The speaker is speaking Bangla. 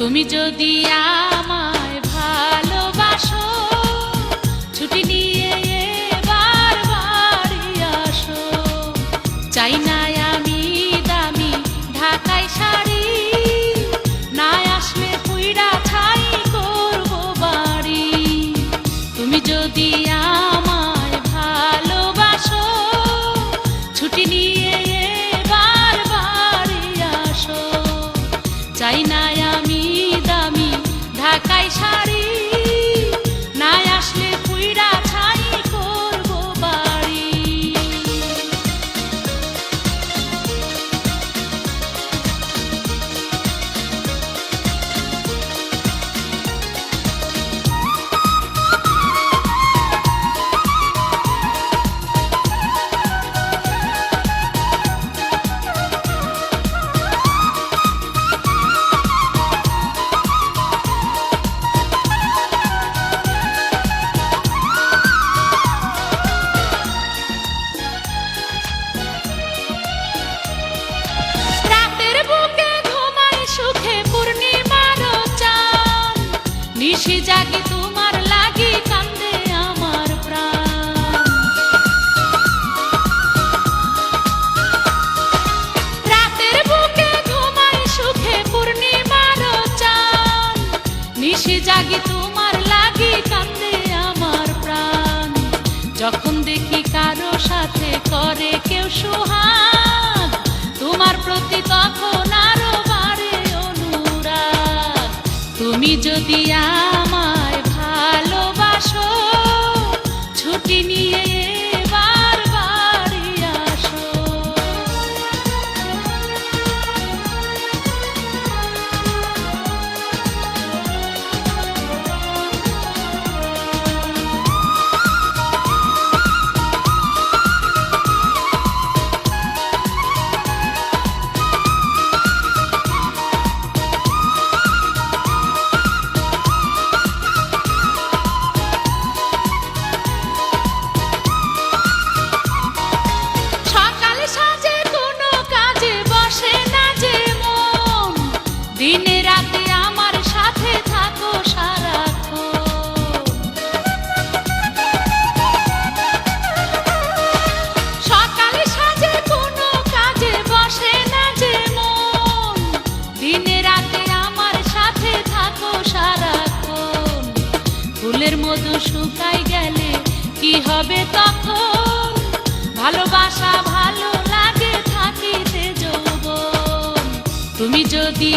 তুমি যদি আমায় ভালোবাসো, ছুটি নিয়ে এবার বাড়ি আসো। চাই না আমি দামি ঢাকাই শাড়ি, না আসলে পুইড়া ছাই করবো বাড়ি। তুমি যদি আমায় ভালোবাসো, ছুটি নিয়ে এবার বাড়ি আসো। চাই না আমি দামি ঢাকাই শাড়ি, না আসলে পুইড়া ছাই করবো বাড়ি। নিশি জাগি তোমার লাগি, কান্দে আমার প্রাণ। রাতের বুকে ঘুমাই সুখে পূর্ণিমার চাঁদ, নিশি জাগি তোমার লাগি, কান্দে আমার প্রাণ। যখন দেখি কারো সাথে করে কেউ সোহাগ, তোমার প্রতি তখন আরো বাড়ে অনুরাগ। তুমি যদি আমায় ভালোবাসো, ছুটি নিয়ে এবার বাড়ি আসো। দিনে রাতে আমার সাথে থাকো সারাক্ষণ। সকালে সাজে কোনো কাজে বসে না যে মন, দিনে রাতে আমার সাথে থাকো সারাক্ষণ। ফুলের মধু শুকাই গেলে কি হবে তখন, ভালোবাসা ভালো লাগে থাকিতে যৌবন। তুমি যদি